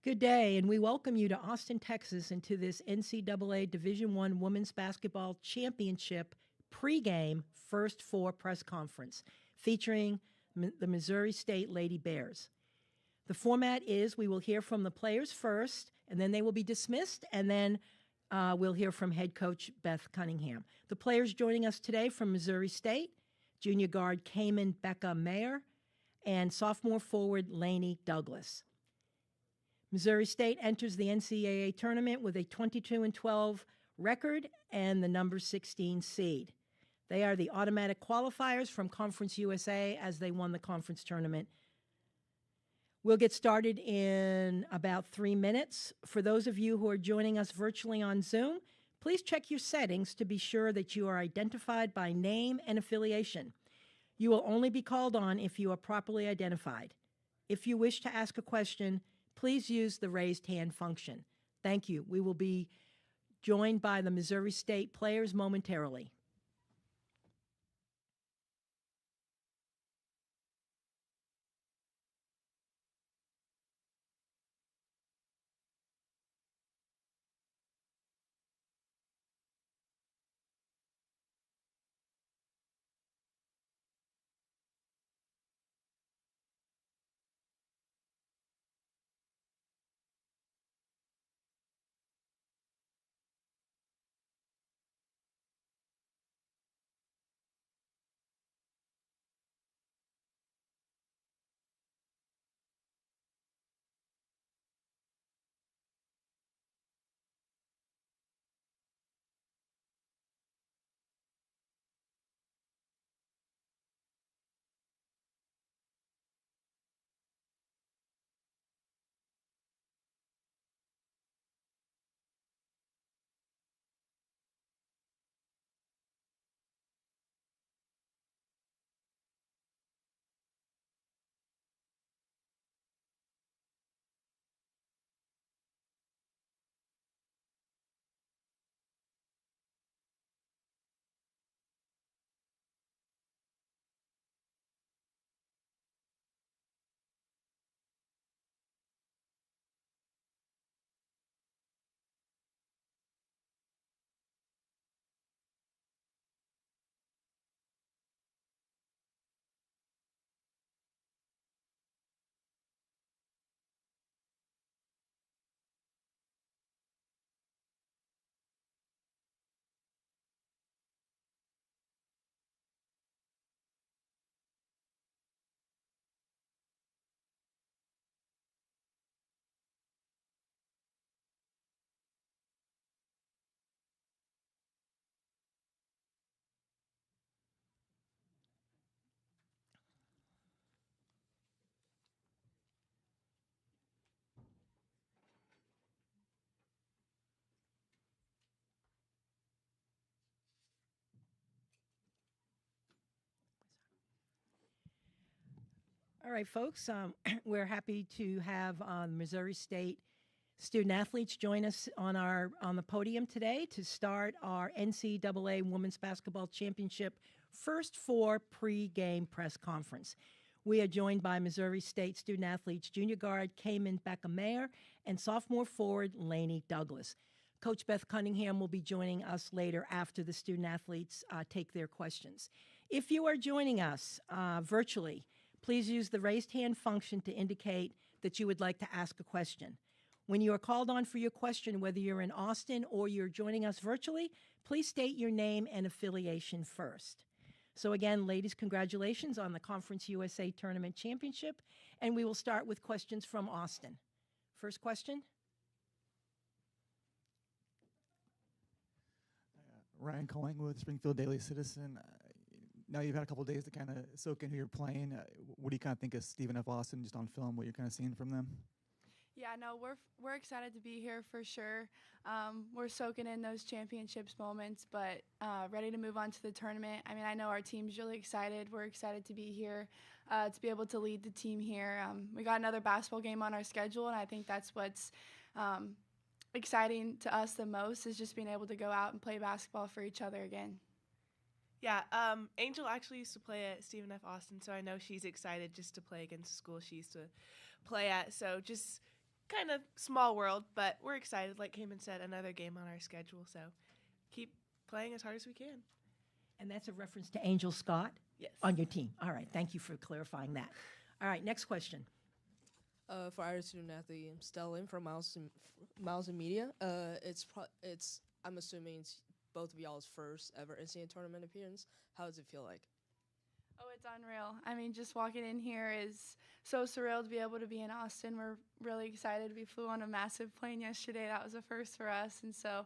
Good day, and we welcome you to Austin, Texas, and to this NCAA Division I Women's Basketball Championship pregame First Four press conference featuring the Missouri State Lady Bears. The format is we will hear from the players first, and then they will be dismissed, and then we'll hear from head coach Beth Cunningham. The players joining us today from Missouri State, junior guard Cayman Becca Mayer, and sophomore forward Lainey Douglas. Missouri State enters the NCAA tournament with a 22-12 record and the number 16 seed. They are the automatic qualifiers from Conference USA as they won the conference tournament. We'll get started in about 3 minutes. For those of you who are joining us virtually on Zoom, please check your settings to be sure that you are identified by name and affiliation. You will only be called on if you are properly identified. If you wish to ask a question, please use the raised hand function. Thank you. We will be joined by the Missouri State players momentarily. All right, folks, we're happy to have Missouri State student athletes join us on the podium today to start our NCAA Women's Basketball Championship First Four pre-game press conference. We are joined by Missouri State student athletes junior guard Cayman Becca Mayer and sophomore forward Lainey Douglas. Coach Beth Cunningham will be joining us later after the student athletes take their questions. If you are joining us virtually, please use the raised hand function to indicate that you would like to ask a question. When you are called on for your question, whether you're in Austin or you're joining us virtually, please state your name and affiliation first. So again, ladies, congratulations on the Conference USA Tournament Championship, and we will start with questions from Austin. First question. Ryan Collingwood, Springfield Daily Citizen. Now you've had a couple of days to kind of soak in who you're playing. What do you kind of think of Stephen F. Austin just on film, what you're kind of seeing from them? Yeah, no, we're excited to be here for sure. We're soaking in those championships moments, but ready to move on to the tournament. I mean, I know our team's really excited. We're excited to be here, to be able to lead the team here. We got another basketball game on our schedule, and I think that's what's exciting to us the most is just being able to go out and play basketball for each other again. Yeah, Angel actually used to play at Stephen F. Austin, so I know she's excited just to play against the school she used to play at. So just kind of small world, but we're excited. Like Cayman said, another game on our schedule, so keep playing as hard as we can. And that's a reference to Angel Scott Yes. on your team. All right, thank you for clarifying that. All right, next question. For our student athlete, I'm Stellan from Miles and Media. I'm assuming it's both of y'all's first ever NCAA tournament appearance. How does it feel like? Oh, it's unreal. I mean, just walking in here is so surreal to be able to be in Austin. We're really excited. We flew on a massive plane yesterday. That was a first for us. And so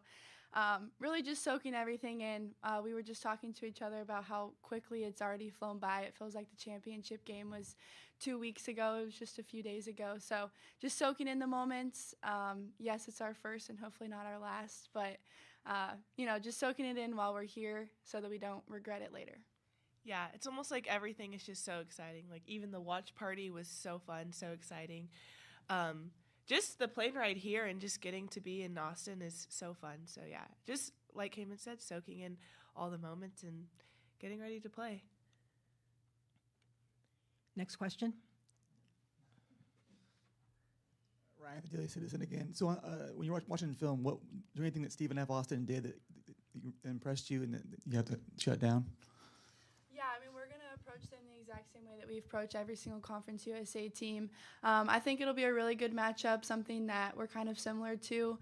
really just soaking everything in. We were just talking to each other about how quickly it's already flown by. It feels like the championship game was 2 weeks ago. It was just a few days ago. So just soaking in the moments. Yes, it's our first and hopefully not our last. But, just soaking it in while we're here so that we don't regret it later. Yeah, it's almost like everything is just so exciting. Like even the watch party was so fun, so exciting. Just the plane ride here and just getting to be in Austin is so fun. So yeah, just like Cayman said, soaking in all the moments and getting ready to play. Next question. Ryan, the Daily Citizen again. So when you're watching film, is there anything that Stephen F. Austin did that impressed you and that you have to shut down? Yeah, I mean, we're going to approach them the exact same way that we approach every single Conference USA team. I think it'll be a really good matchup, something that we're kind of similar to.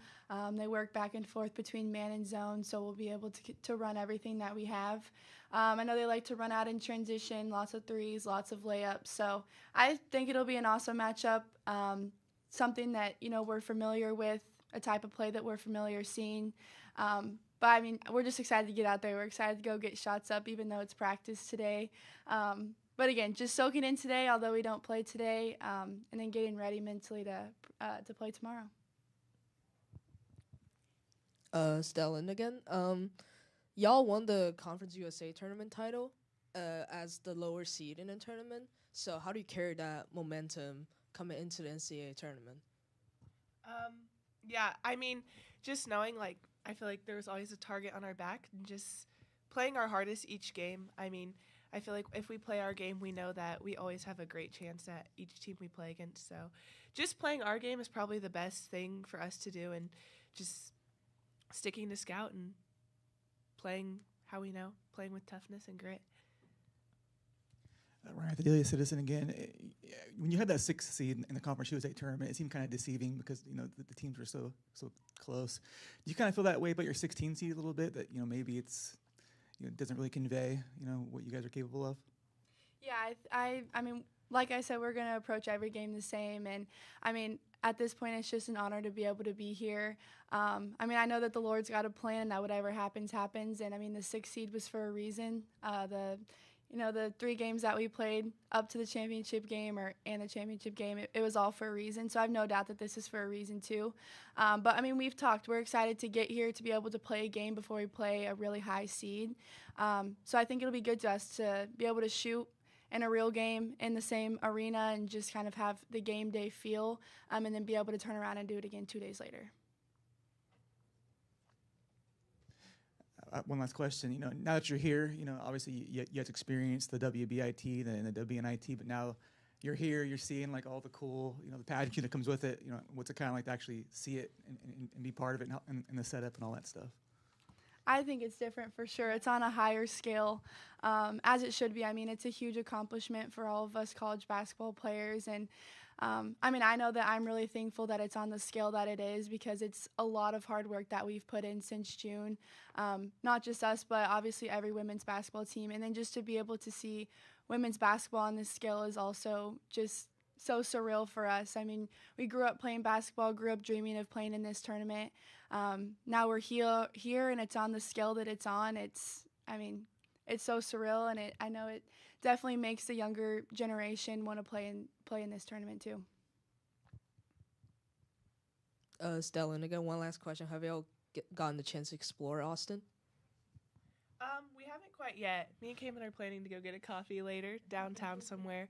They work back and forth between man and zone, so we'll be able to run everything that we have. I know they like to run out in transition, lots of threes, lots of layups. So I think it'll be an awesome matchup, something that, we're familiar with, a type of play that we're familiar seeing. But, I mean, we're just excited to get out there. We're excited to go get shots up, even though it's practice today. But, again, just soaking in today, although we don't play today, and then getting ready mentally to play tomorrow. Stellan again. Y'all won the Conference USA tournament title as the lower seed in the tournament. So how do you carry that momentum coming into the NCAA tournament? Yeah, I mean, just knowing, I feel like there's always a target on our back and just playing our hardest each game. I mean, I feel like if we play our game, we know that we always have a great chance at each team we play against. So just playing our game is probably the best thing for us to do, and just sticking to scout and playing how we know, playing with toughness and grit. Ryan, the Daily Citizen again. When you had that 6th seed in the Conference USA tournament, it seemed kind of deceiving because the teams were so close. Do you kind of feel that way about your 16 seed a little bit? That maybe it's doesn't really convey what you guys are capable of. Yeah, I mean, like I said, we're gonna approach every game the same, and I mean, at this point, it's just an honor to be able to be here. I mean, I know that the Lord's got a plan, that whatever happens, happens, and I mean, the 6th seed was for a reason. The 3 games that we played up to the championship game and the championship game, it was all for a reason. So I have no doubt that this is for a reason too. But I mean, we've talked. We're excited to get here to be able to play a game before we play a really high seed. So I think it'll be good to us to be able to shoot in a real game in the same arena and just kind of have the game day feel, and then be able to turn around and do it again 2 days later. One last question. Now that you're here, obviously you had to experience the WBIT and the WNIT, but now you're here, you're seeing all the cool, the pageantry that comes with it. What's it kind of like to actually see it and be part of it and the setup and all that stuff? I think it's different for sure. It's on a higher scale, as it should be. I mean, it's a huge accomplishment for all of us college basketball players, and I mean, I know that I'm really thankful that it's on the scale that it is, because it's a lot of hard work that we've put in since June. Not just us, but obviously every women's basketball team. And then just to be able to see women's basketball on this scale is also just so surreal for us. I mean, we grew up playing basketball, grew up dreaming of playing in this tournament. Now we're here and it's on the scale that it's on. It's so surreal, and I know it definitely makes the younger generation want to play in this tournament too. Stellan, again, one last question. Have y'all gotten the chance to explore Austin? We haven't quite yet. Me and Cayman are planning to go get a coffee later downtown somewhere.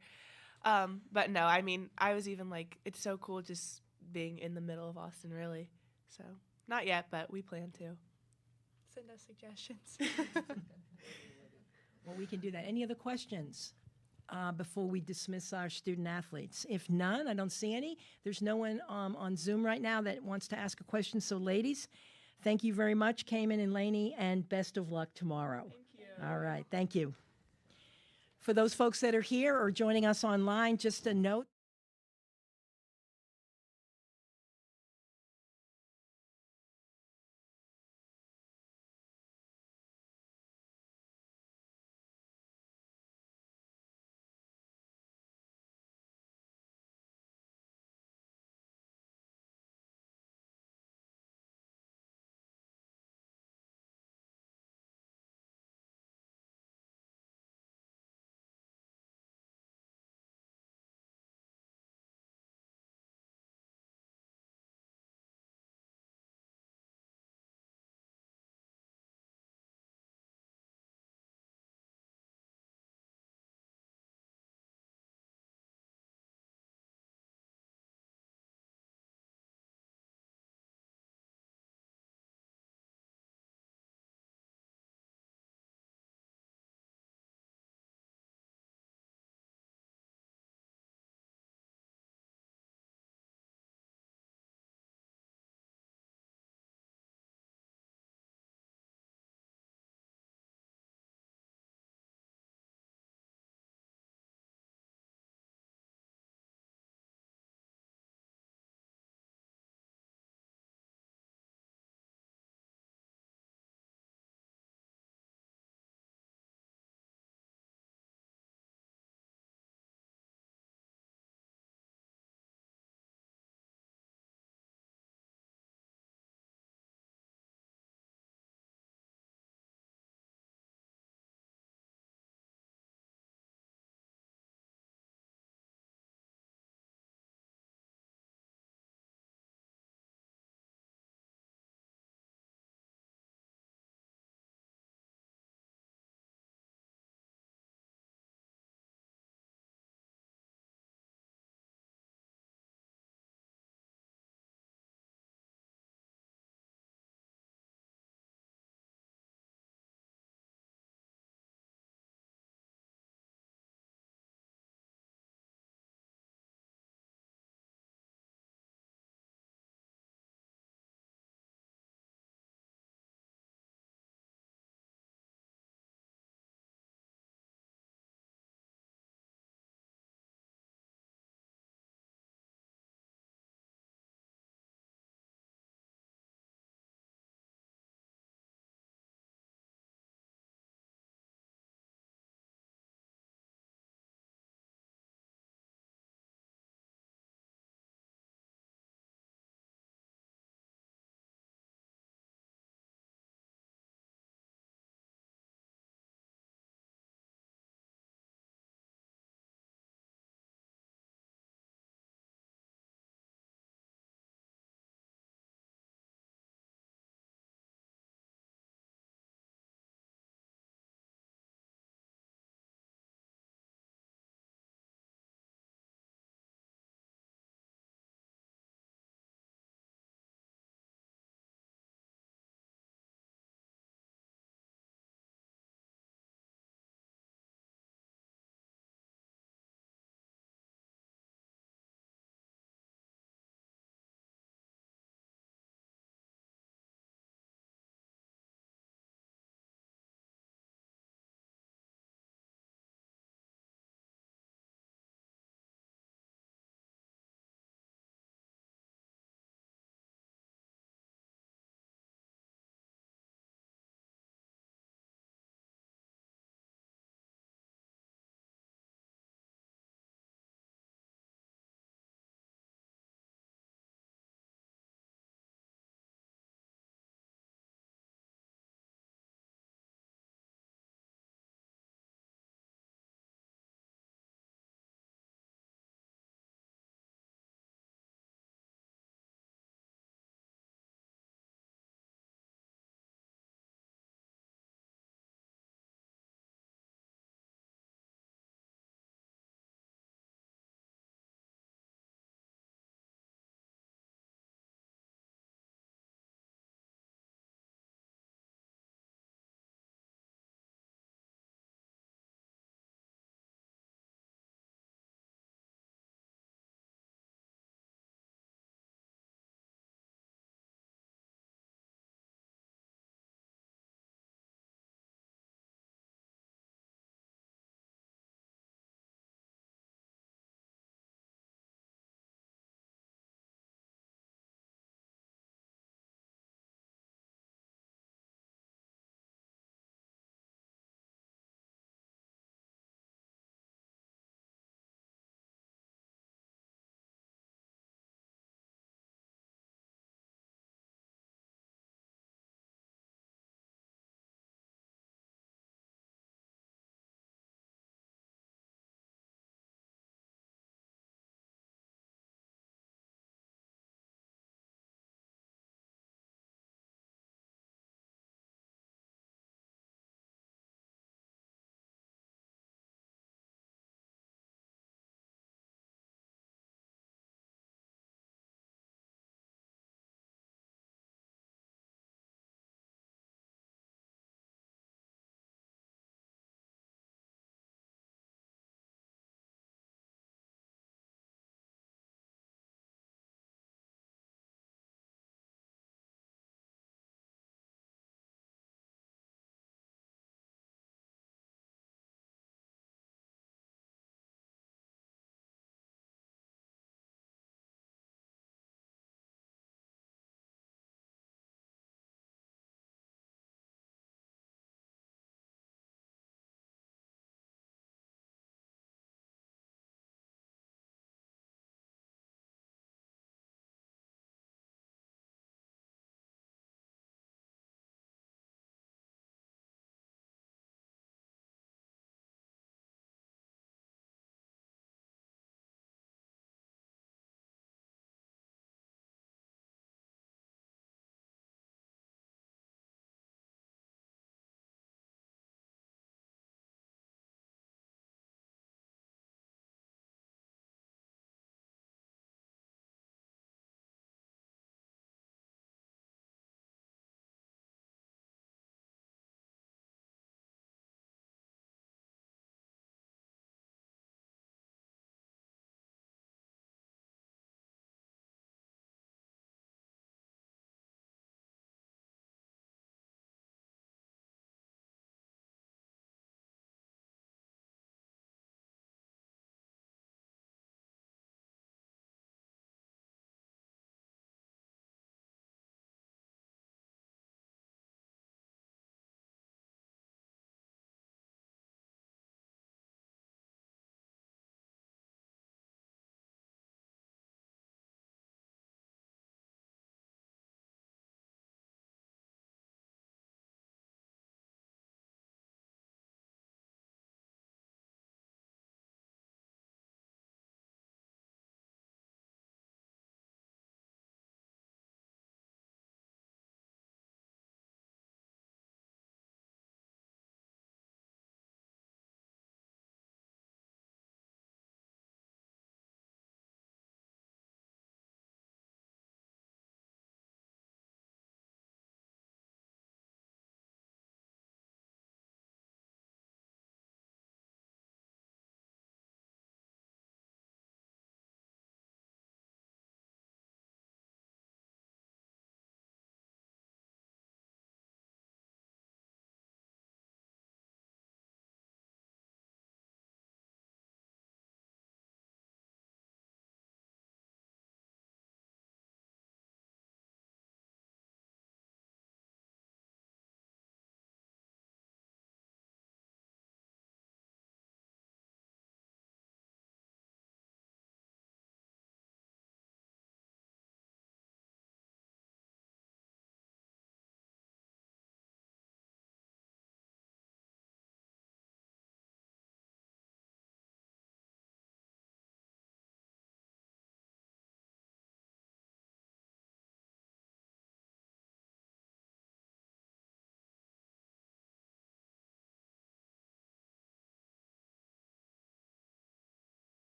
But no, I mean, I was even it's so cool just being in the middle of Austin, really. So not yet, but we plan to. Send us suggestions. Well, we can do that. Any other questions? before we dismiss our student athletes? If none, I don't see any. There's no one on Zoom right now that wants to ask a question. So, ladies, thank you very much, Cayman and Lainey, and best of luck tomorrow. Thank you. All right, thank you. For those folks that are here or joining us online, just a note.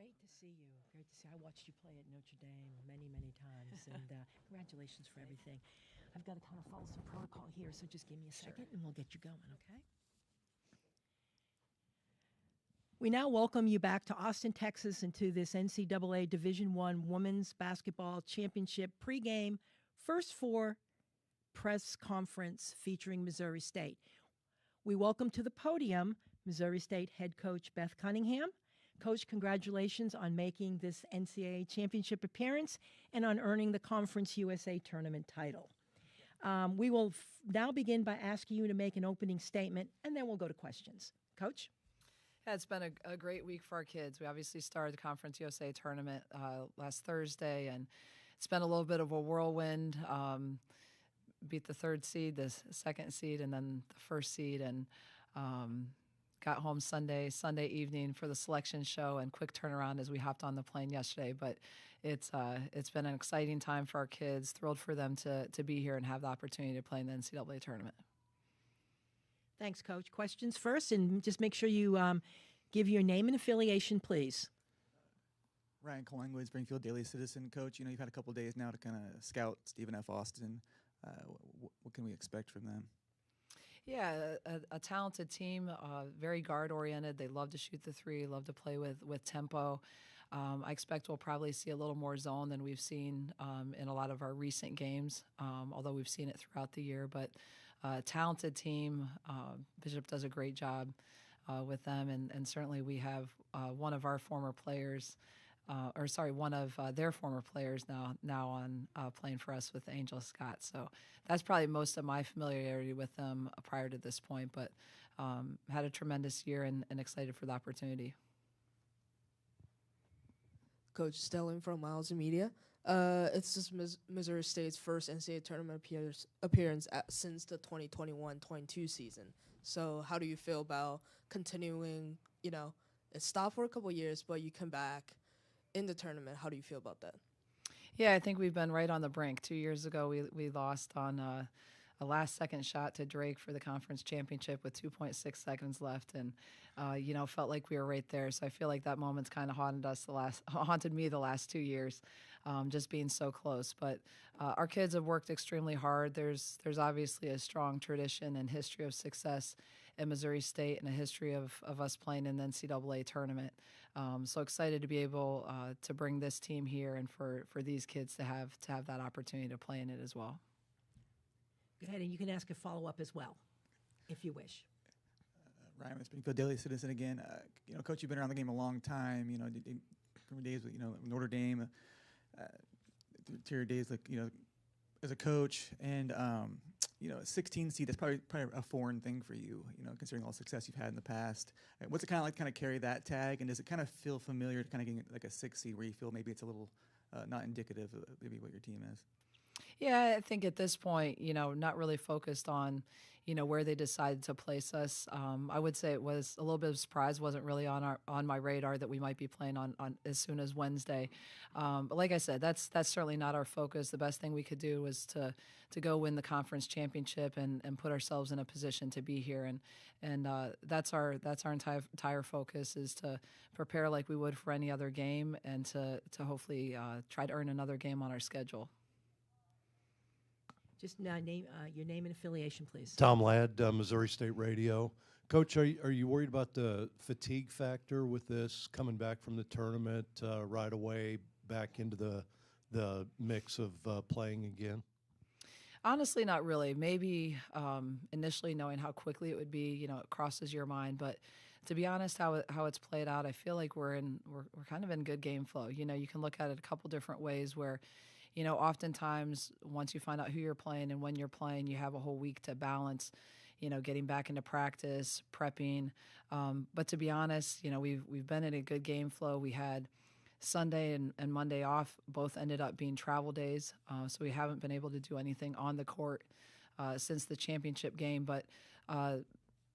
Great to see you. Great to see. I watched you play at Notre Dame many, many times, and congratulations for everything. I've got to kind of follow some protocol here, so just give me a second, and we'll get you going, okay? We now welcome you back to Austin, Texas, into this NCAA Division I Women's Basketball Championship pregame First Four press conference featuring Missouri State. We welcome to the podium Missouri State head coach Beth Cunningham. Coach, congratulations on making this NCAA championship appearance and on earning the Conference USA tournament title. We will now begin by asking you to make an opening statement, and then we'll go to questions. Coach? Yeah, it's been a great week for our kids. We obviously started the Conference USA tournament last Thursday, and it's been a little bit of a whirlwind. Beat the third seed, the second seed, and then the first seed, and got home Sunday evening for the selection show, and quick turnaround as we hopped on the plane yesterday. But it's been an exciting time for our kids. Thrilled for them to be here and have the opportunity to play in the NCAA tournament. Thanks, Coach. Questions first, and just make sure you give your name and affiliation, please. Ryan Collingwood, Springfield Daily Citizen. Coach, you've had a couple days now to kind of scout Stephen F. Austin. What can we expect from them? Yeah, a talented team, very guard-oriented. They love to shoot the three, love to play with tempo. I expect we'll probably see a little more zone than we've seen in a lot of our recent games, although we've seen it throughout the year. But talented team. Bishop does a great job with them, and certainly we have one of our former players, one of their former players now on playing for us with Angel Scott. So that's probably most of my familiarity with them prior to this point, but had a tremendous year and excited for the opportunity. Coach Stelling from Miles and Media. It's just Missouri State's first NCAA tournament appearance since the 2021-22 season. So how do you feel about continuing, it stopped for a couple years, but you come back in the tournament? How do you feel about that? Yeah, I think we've been right on the brink. 2 years ago, we lost on a last-second shot to Drake for the conference championship with 2.6 seconds left, and felt like we were right there. So I feel like that moment's kind of haunted me the last 2 years, just being so close. But our kids have worked extremely hard. There's obviously a strong tradition and history of success at Missouri State and a history of us playing in the NCAA tournament. So excited to be able to bring this team here and for these kids to have that opportunity to play in it as well. Go ahead, and you can ask a follow-up as well, if you wish. Ryan with Springfield Daily Citizen again. Coach, you've been around the game a long time. From your days with Notre Dame, to your days as a coach, and 16 seed. That's probably a foreign thing for you. Considering all the success you've had in the past. What's it kind of like? Kind of carry that tag, and does it kind of feel familiar to kind of getting like a 6 seed where you feel maybe it's a little not indicative of maybe what your team is? Yeah, I think at this point, not really focused on, where they decided to place us. I would say it was a little bit of a surprise. Wasn't really on my radar that we might be playing on as soon as Wednesday. But like I said, that's certainly not our focus. The best thing we could do was to go win the conference championship and put ourselves in a position to be here. And that's our entire focus, is to prepare like we would for any other game, and to hopefully try to earn another game on our schedule. Just name your name and affiliation, please. Tom Ladd, Missouri State Radio. Coach, are you worried about the fatigue factor with this, coming back from the tournament right away back into the mix of playing again? Honestly, not really. Maybe initially knowing how quickly it would be, it crosses your mind. But to be honest, how it's played out, I feel like we're kind of in good game flow. You can look at it a couple different ways where, oftentimes once you find out who you're playing and when you're playing, you have a whole week to balance, getting back into practice, prepping. But to be honest, we've been in a good game flow. We had Sunday and Monday off, both ended up being travel days. So we haven't been able to do anything on the court since the championship game. But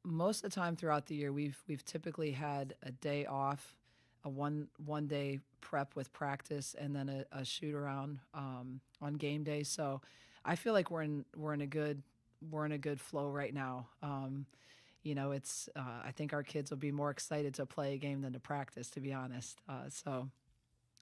most of the time throughout the year, we've typically had a day off, a one day prep with practice, and then a shoot around on game day. So I feel like we're in a good flow right now. it's I think our kids will be more excited to play a game than to practice, to be honest. So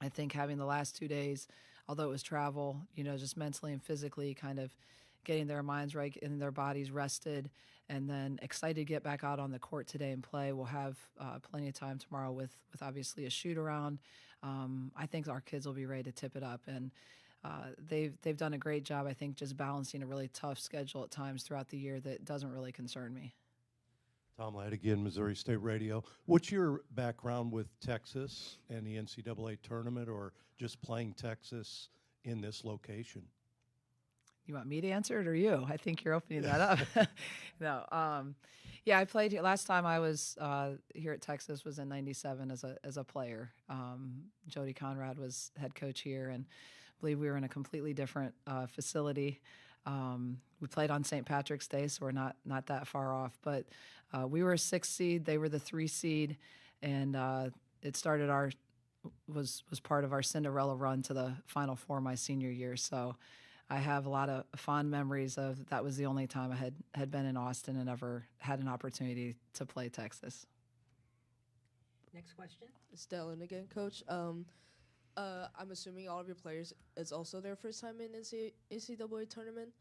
I think having the last 2 days, although it was travel, just mentally and physically kind of getting their minds right and their bodies rested, and then excited to get back out on the court today and play. We'll have plenty of time tomorrow with obviously a shoot around. I think our kids will be ready to tip it up, and they've done a great job, I think, just balancing a really tough schedule at times throughout the year that doesn't really concern me. Tom Ladigan, Missouri State Radio. What's your background with Texas and the NCAA tournament, or just playing Texas in this location? You want me to answer it or you? I think you're opening that up. No. Yeah, I played here. Last time I was here at Texas was in '97 as a player. Jody Conrad was head coach here, and I believe we were in a completely different facility. We played on St. Patrick's Day, so we're not that far off. But we were a 6 seed; they were the 3 seed, and it started was part of our Cinderella run to the Final Four my senior year. So I have a lot of fond memories of that. Was the only time I had been in Austin and ever had an opportunity to play Texas. Next question. Stellan again, Coach. I'm assuming all of your players, it's also their first time in NCAA tournament.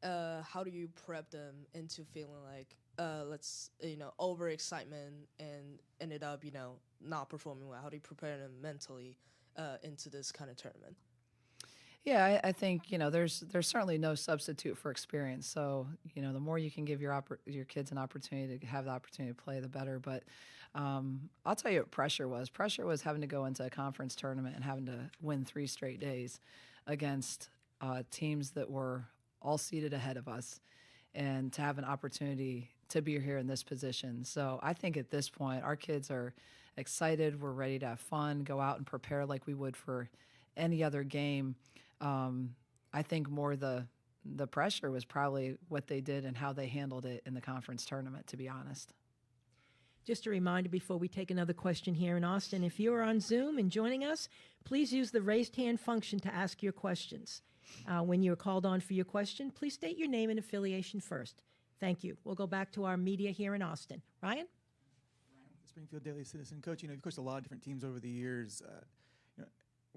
How do you prep them into feeling like, overexcitement and ended up, not performing well? How do you prepare them mentally into this kind of tournament? Yeah, I think there's certainly no substitute for experience. So the more you can give your kids an opportunity to have the opportunity to play, the better. But I'll tell you what pressure was. Pressure was having to go into a conference tournament and having to win 3 straight days against teams that were all seated ahead of us, and to have an opportunity to be here in this position. So I think at this point, our kids are excited. We're ready to have fun, go out and prepare like we would for any other game. I think more the pressure was probably what they did and how they handled it in the conference tournament, to be honest. Just a reminder before we take another question here in Austin, if you are on Zoom and joining us, please use the raised hand function to ask your questions. When you're called on for your question, please state your name and affiliation first. Thank you. We'll go back to our media here in Austin. Ryan? Ryan with the Springfield Daily Citizen. Coach, you've coached a lot of different teams over the years.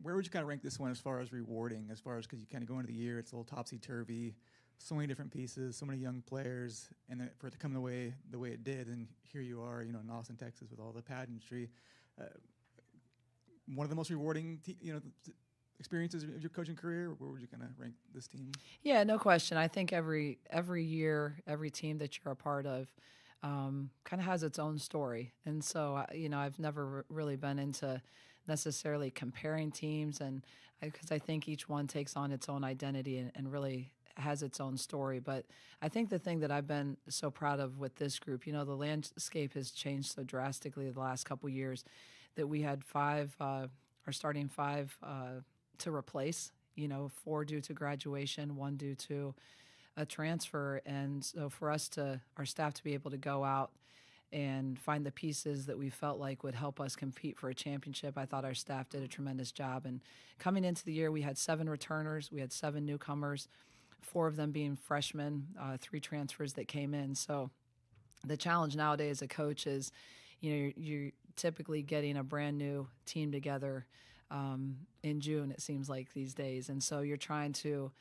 Where would you kind of rank this one as far as rewarding, because you kind of go into the year, it's a little topsy-turvy, so many different pieces, so many young players, and then for it to come the way it did, and here you are, in Austin, Texas, with all the pageantry. One of the most rewarding, experiences of your coaching career. Where would you kind of rank this team? Yeah, no question. I think every year, every team that you're a part of kind of has its own story, and so I've never really been into necessarily comparing teams, and because I think each one takes on its own identity and really has its own story. But I think the thing that I've been so proud of with this group, the landscape has changed so drastically the last couple years that we had our starting 5 to replace, 4 due to graduation, 1 due to a transfer. And so for our staff to be able to go out and find the pieces that we felt like would help us compete for a championship, I thought our staff did a tremendous job. And coming into the year, we had 7 returners, we had 7 newcomers, 4 of them being freshmen, 3 transfers that came in. So the challenge nowadays as a coach is, you're typically getting a brand new team together in June, it seems like these days. And so you're trying to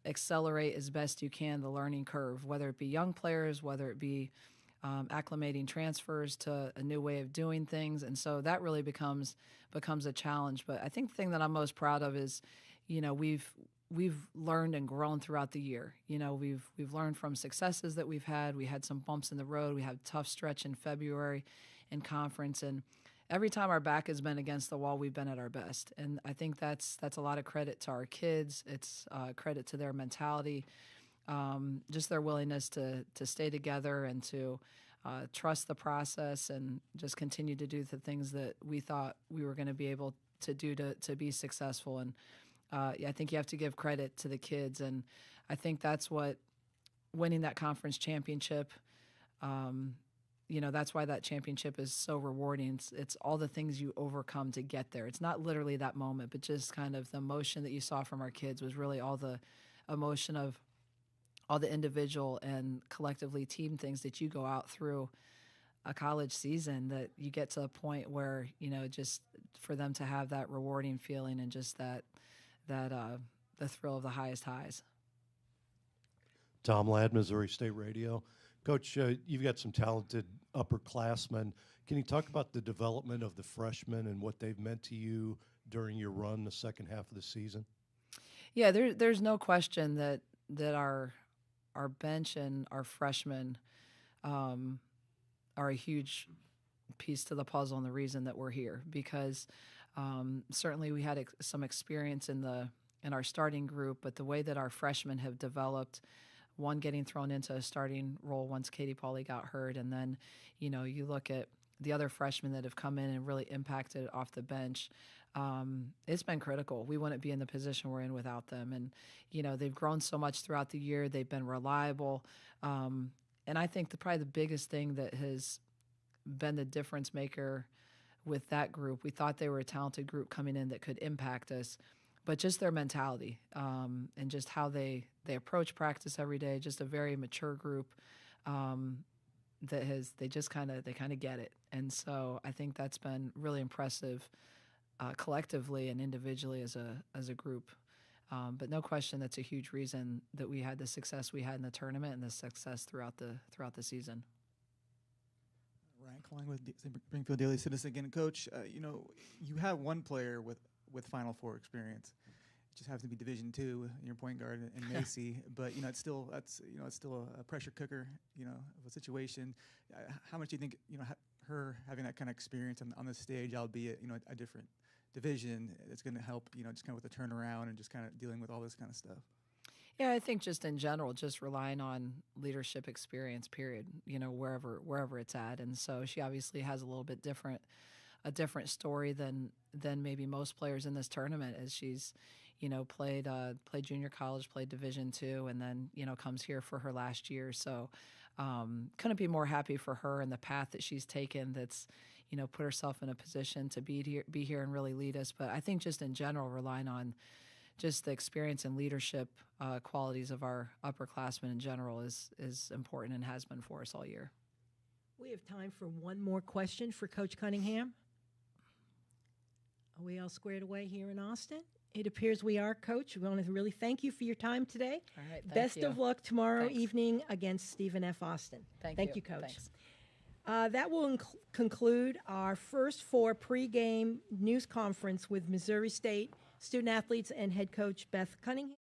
accelerate as best you can the learning curve, whether it be young players, whether it be acclimating transfers to a new way of doing things. And so that really becomes a challenge. But I think the thing that I'm most proud of is, we've learned and grown throughout the year. We've learned from successes that we've had. We had some bumps in the road. We had a tough stretch in February in conference, and every time our back has been against the wall, we've been at our best. And I think that's a lot of credit to our kids. It's credit to their mentality, just their willingness to stay together and to trust the process and just continue to do the things that we thought we were going to be able to do to be successful. And I think you have to give credit to the kids. And I think that's what winning that conference championship, that's why that championship is so rewarding. It's all the things you overcome to get there. It's not literally that moment, but just kind of the emotion that you saw from our kids was really all the emotion of all the individual and collectively team things that you go out through a college season, that you get to a point where, just for them to have that rewarding feeling and just that the thrill of the highest highs. Tom Ladd, Missouri State Radio. Coach, you've got some talented upperclassmen. Can you talk about the development of the freshmen and what they've meant to you during your run the second half of the season? Yeah, there's no question that our bench and our freshmen are a huge piece to the puzzle and the reason that we're here, because certainly we had some experience in our starting group, but the way that our freshmen have developed, one getting thrown into a starting role once Katie Pauley got hurt, and then you look at the other freshmen that have come in and really impacted off the bench. It's been critical. We wouldn't be in the position we're in without them, and they've grown so much throughout the year. They've been reliable, and I think probably the biggest thing that has been the difference maker with that group, we thought they were a talented group coming in that could impact us, but just their mentality and just how they approach practice every day, just a very mature group they kind of get it. And so I think that's been really impressive collectively and individually as a group. But no question, that's a huge reason that we had the success we had in the tournament and the success throughout the season. Ryan Klein with Springfield Daily Citizen again. Coach, you have one player with Final Four experience. It just happens to be Division II, your point guard and Macy. But it's still a pressure cooker, of a situation. How much do you think her having that kind of experience on the stage, albeit a different division, it's going to help just kind of with the turnaround and just kind of dealing with all this kind of stuff? Yeah, I think just in general, just relying on leadership experience, period, wherever it's at. And so she obviously has a little bit a different story than maybe most players in this tournament, as she's, played junior college, played Division II, and then, comes here for her last year. So couldn't be more happy for her and the path that she's taken, that's, put herself in a position to be here and really lead us. But I think just in general, relying on just the experience and leadership qualities of our upperclassmen in general is important and has been for us all year. We have time for one more question for Coach Cunningham. Are we all squared away here in Austin? It appears we are, Coach. We want to really thank you for your time today. All right, Best of luck tomorrow Thanks. evening against Stephen F. Austin. Thank you, Coach. Thanks. That will conclude our first four pregame news conference with Missouri State student athletes and head coach Beth Cunningham.